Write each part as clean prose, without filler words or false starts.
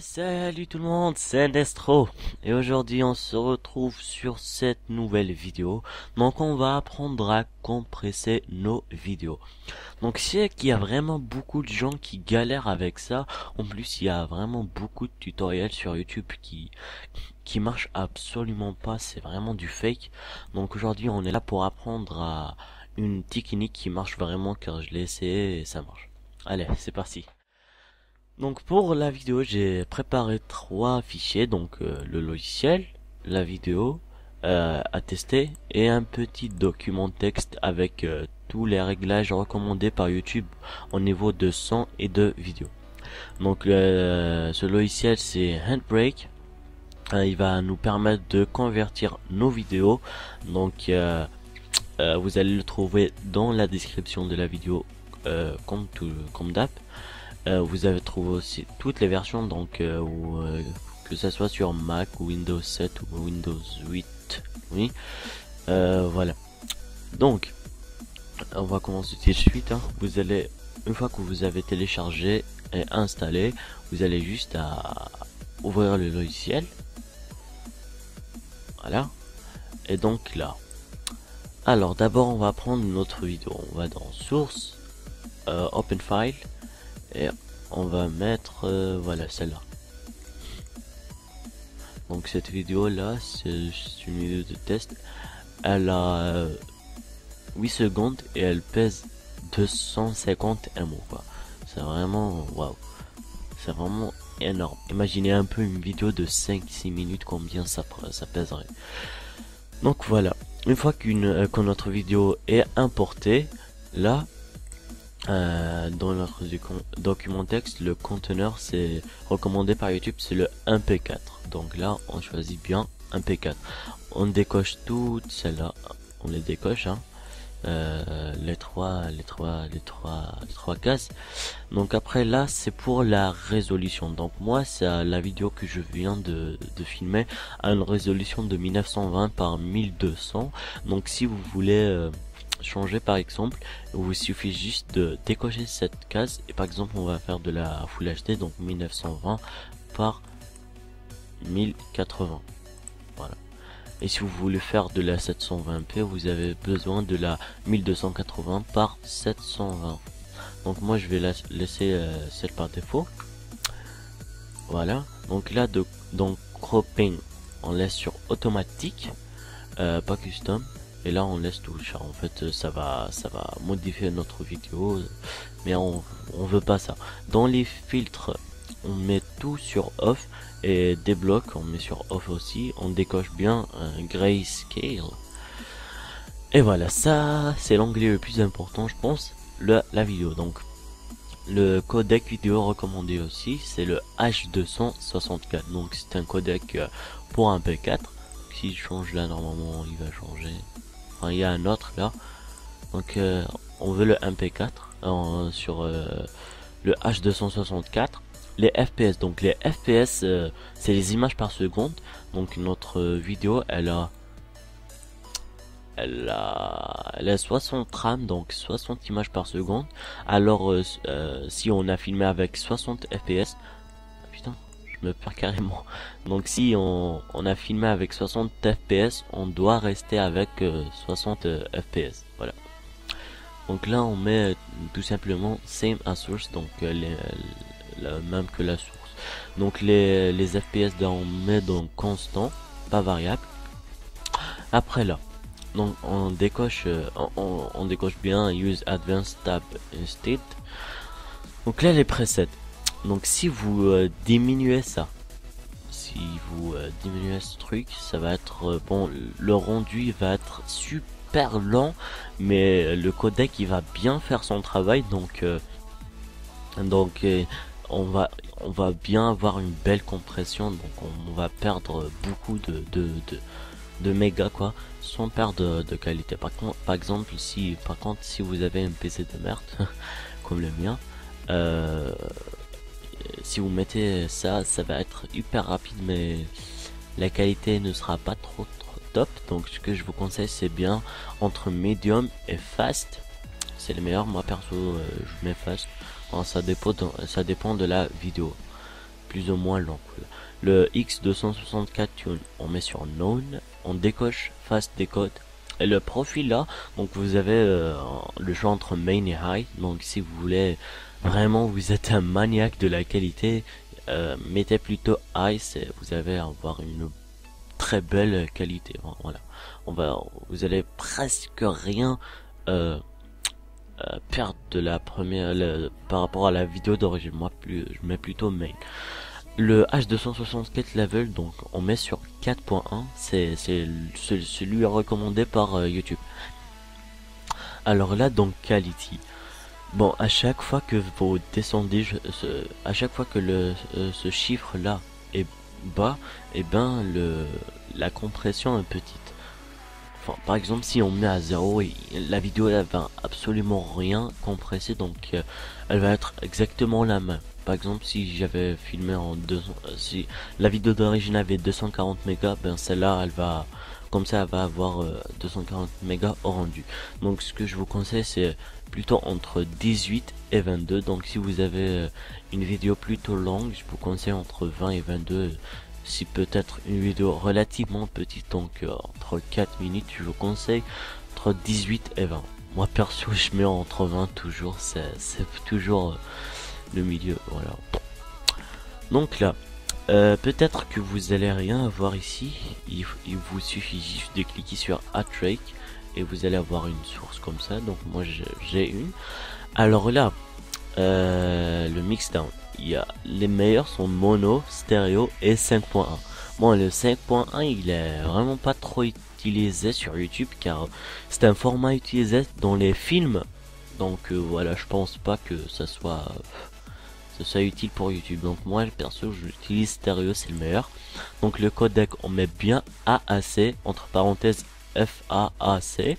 Salut tout le monde, c'est Destro et aujourd'hui on se retrouve sur cette nouvelle vidéo. Donc on va apprendre à compresser nos vidéos. Donc c'est qu'il y a vraiment beaucoup de gens qui galèrent avec ça. En plus il y a vraiment beaucoup de tutoriels sur YouTube qui marchent absolument pas, c'est vraiment du fake. Donc aujourd'hui on est là pour apprendre à une technique qui marche vraiment car je l'ai essayé et ça marche. Allez, c'est parti. Donc pour la vidéo j'ai préparé 3 fichiers, donc le logiciel, la vidéo à tester et un petit document texte avec tous les réglages recommandés par YouTube au niveau de son et de vidéo. Donc ce logiciel c'est Handbrake, il va nous permettre de convertir nos vidéos, donc vous allez le trouver dans la description de la vidéo comme d'hab. Vous avez trouvé aussi toutes les versions, donc que ça soit sur Mac ou Windows 7 ou Windows 8. Oui, voilà. Donc, on va commencer tout de suite. Vous allez, une fois que vous avez téléchargé et installé, vous allez juste à ouvrir le logiciel. Voilà. Et donc là. Alors, d'abord, on va prendre notre vidéo. On va dans Source, Open File. Et on va mettre voilà celle-là. Donc cette vidéo là c'est une vidéo de test. Elle a 8 secondes et elle pèse 250 MO quoi. C'est vraiment waouh. C'est vraiment énorme. Imaginez un peu une vidéo de 5-6 minutes, combien ça pèserait. Donc voilà. Une fois que notre vidéo est importée, là dans notre document texte, le conteneur c'est recommandé par YouTube, c'est le MP4. Donc là on choisit bien MP4. On décoche toutes celles-là, on les décoche les trois cases. Donc après là c'est pour la résolution. Donc moi c'est la vidéo que je viens de filmer à une résolution de 1920 par 1200. Donc si vous voulez changer par exemple, il vous suffit juste de décocher cette case et par exemple on va faire de la Full HD, donc 1920 par 1080. Voilà. Et si vous voulez faire de la 720p, vous avez besoin de la 1280 par 720. Donc moi je vais laisser celle par défaut. Voilà. Donc là donc cropping on laisse sur automatique, pas custom. Et là on laisse tout. En fait ça va modifier notre vidéo, mais on veut pas ça. Dans les filtres on met tout sur off et débloque on met sur off aussi. On décoche bien grayscale. Et voilà, ça c'est l'onglet le plus important je pense, la vidéo. Donc le codec vidéo recommandé aussi c'est le H264. Donc c'est un codec pour un MP4. Si je change là normalement il va changer. Enfin, il y a un autre là. Donc on veut le MP4 sur le H264. Les FPS, donc les FPS c'est les images par seconde. Donc notre vidéo elle a 60 RAM, donc 60 images par seconde. Alors si on a filmé avec 60 FPS, putain je me perds carrément. Donc si on a filmé avec 60 fps, on doit rester avec 60 fps. Voilà. Donc là on met tout simplement same as source, donc la même que la source. Donc les fps là on met dans constant, pas variable. Après là donc on décoche on décoche bien use advanced tab instead. Donc là les presets. Donc si vous diminuez ça, si si vous diminuez ce truc, ça va être bon, le rendu il va être super lent, mais le codec il va bien faire son travail, donc on va on va bien avoir une belle compression, donc on va perdre beaucoup de mégas quoi, sans perdre de qualité. Par exemple, si vous avez un PC de merde comme le mien, si vous mettez ça, ça va être hyper rapide, mais la qualité ne sera pas trop top. Donc ce que je vous conseille, c'est bien entre medium et fast. C'est le meilleur. Moi perso, je mets fast. Bon, ça dépend de la vidéo, plus ou moins long. Le X264 tune, on met sur None, on décoche fast décode. Et le profil là, donc vous avez le choix entre main et high. Donc si vous voulez vraiment, vous êtes un maniaque de la qualité, mettez plutôt high, vous allez avoir une très belle qualité. Voilà, vous allez presque rien perdre de la première par rapport à la vidéo d'origine. Moi, je mets plutôt main. Le H264 level, donc on met sur 4.1, c'est celui recommandé par YouTube. Alors là, donc quality. Bon, à chaque fois que vous descendez, à chaque fois que ce chiffre là est bas, et ben la compression est petite. Enfin, par exemple, si on met à 0, la vidéo elle va absolument rien compresser, donc elle va être exactement la même. Par exemple, si j'avais filmé en 200, si la vidéo d'origine avait 240 mégas, ben celle-là, elle va, comme ça, elle va avoir 240 mégas au rendu. Donc, ce que je vous conseille, c'est plutôt entre 18 et 22. Donc, si vous avez une vidéo plutôt longue, je vous conseille entre 20 et 22. Si peut-être une vidéo relativement petite, donc entre 4 minutes, je vous conseille entre 18 et 20. Moi perso, je mets entre 20 toujours, c'est toujours le milieu, voilà. Donc là, peut-être que vous allez rien avoir ici, il vous suffit juste de cliquer sur Add Track et vous allez avoir une source comme ça. Donc moi j'ai une. Alors là, le mixdown, les meilleurs sont mono, stéréo et 5.1. Bon, le 5.1 il est vraiment pas trop utilisé sur YouTube car c'est un format utilisé dans les films, donc voilà, je pense pas que ça soit utile pour YouTube. Donc moi perso j'utilise stéréo, c'est le meilleur. Donc le codec on met bien AAC entre parenthèses FAAC, et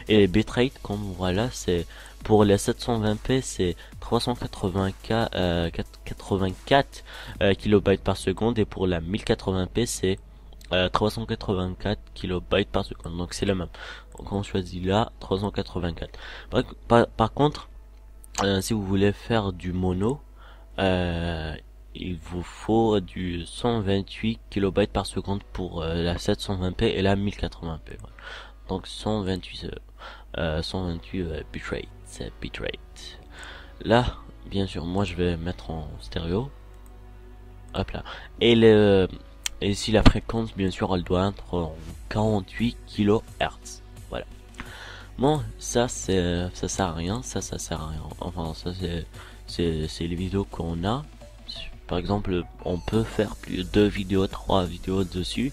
les bitrate comme voilà, c'est pour les 720p c'est 384 kilobytes par seconde, et pour la 1080p c'est 384 kilobytes par seconde, donc c'est le même. Donc on choisit là 384. Par contre, si vous voulez faire du mono, il vous faut du 128 kilobytes par seconde pour la 720p et la 1080p. Voilà. Donc 128 bitrate, c'est bitrate. Là, bien sûr, moi je vais mettre en stéréo. Hop là. Et ici la fréquence, bien sûr, elle doit être en 48 kHz. Voilà. Bon, ça sert à rien, ça sert à rien. Enfin, ça c'est les vidéos qu'on a. Par exemple, on peut faire plus de 2 vidéos, 3 vidéos dessus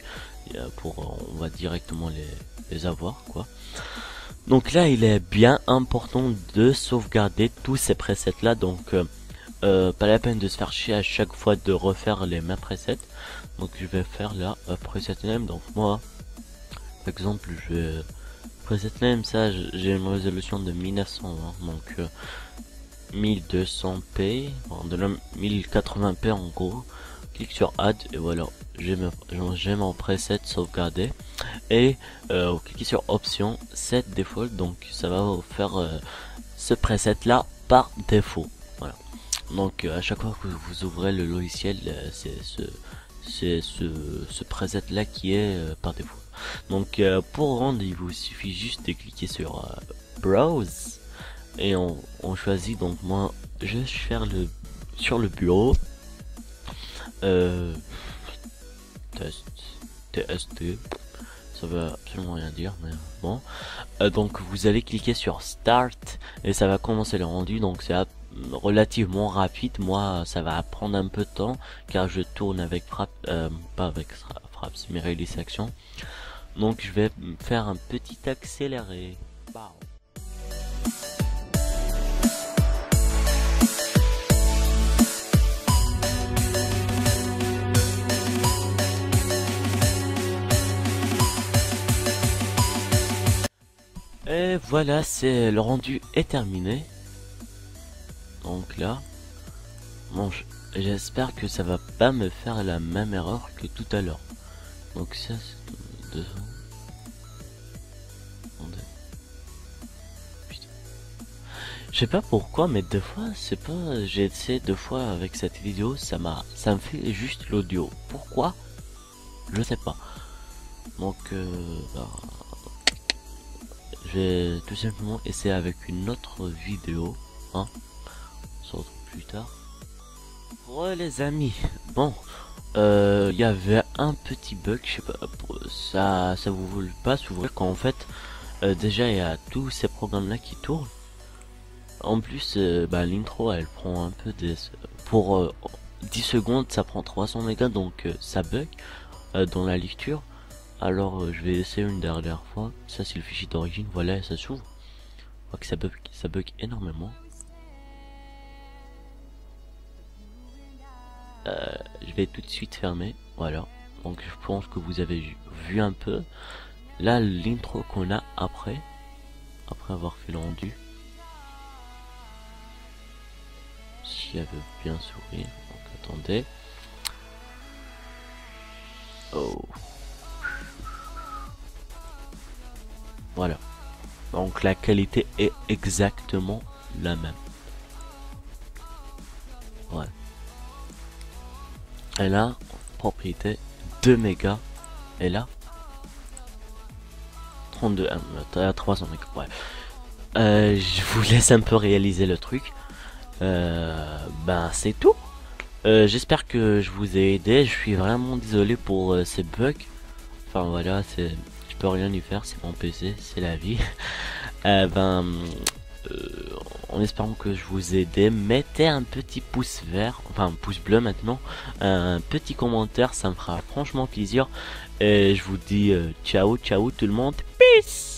on va directement les avoir quoi. Donc là, il est bien important de sauvegarder tous ces presets là. Donc pas la peine de se faire chier à chaque fois de refaire les mêmes presets. Donc je vais faire là preset name. Donc moi, par exemple, je vais preset name, ça j'ai une résolution de 1900, donc 1200p, de la 1080p en gros. Clique sur add et voilà, j'ai mon preset sauvegardé, et cliquez sur option set default, donc ça va vous faire ce preset là par défaut. Voilà, donc à chaque fois que vous ouvrez le logiciel, c'est ce preset là qui est par défaut. Donc pour rendre, il vous suffit juste de cliquer sur browse et on choisit. Donc moi je vais faire sur le bureau TST, ça veut absolument rien dire, mais bon. Donc vous allez cliquer sur start et ça va commencer le rendu. Donc c'est relativement rapide. Moi, ça va prendre un peu de temps car je tourne avec Fraps, pas avec Fraps, mais Release Action. Donc je vais faire un petit accéléré. Wow. Et voilà, c'est le rendu est terminé. Donc là, bon, j'espère que ça va pas me faire la même erreur que tout à l'heure. Donc ça, c'est 200. Je sais pas pourquoi, mais deux fois, c'est pas. J'ai essayé deux fois avec cette vidéo, ça me fait juste l'audio. Pourquoi? Je sais pas. Donc, bah, je vais tout simplement essayer avec une autre vidéo. Hein, on se retrouve plus tard. Ouais les amis, bon, il y avait un petit bug, je sais pas, ça vous voulait pas s'ouvrir quand en fait, déjà il y a tous ces programmes là qui tournent. En plus, bah, l'intro elle prend un peu pour 10 secondes ça prend 300 mégas donc ça bug dans la lecture. Alors je vais essayer une dernière fois, ça c'est le fichier d'origine, voilà ça s'ouvre. Je vois que ça bug énormément. Je vais tout de suite fermer, voilà. Donc je pense que vous avez vu un peu. Là l'intro qu'on a après avoir fait le rendu. Si elle veut bien s'ouvrir, donc attendez. Oh. Voilà. Donc la qualité est exactement la même. Ouais. Et là, propriété 2 mégas. Et là 32 300 mégas. Ouais. Je vous laisse un peu réaliser le truc. Ben c'est tout. J'espère que je vous ai aidé. Je suis vraiment désolé pour ces bugs. Enfin voilà, je peux rien y faire, c'est mon PC, c'est la vie. Ben, en espérant que je vous ai aidé, mettez un petit pouce vert, enfin un pouce bleu maintenant, un petit commentaire, ça me fera franchement plaisir. Et je vous dis ciao ciao tout le monde, peace.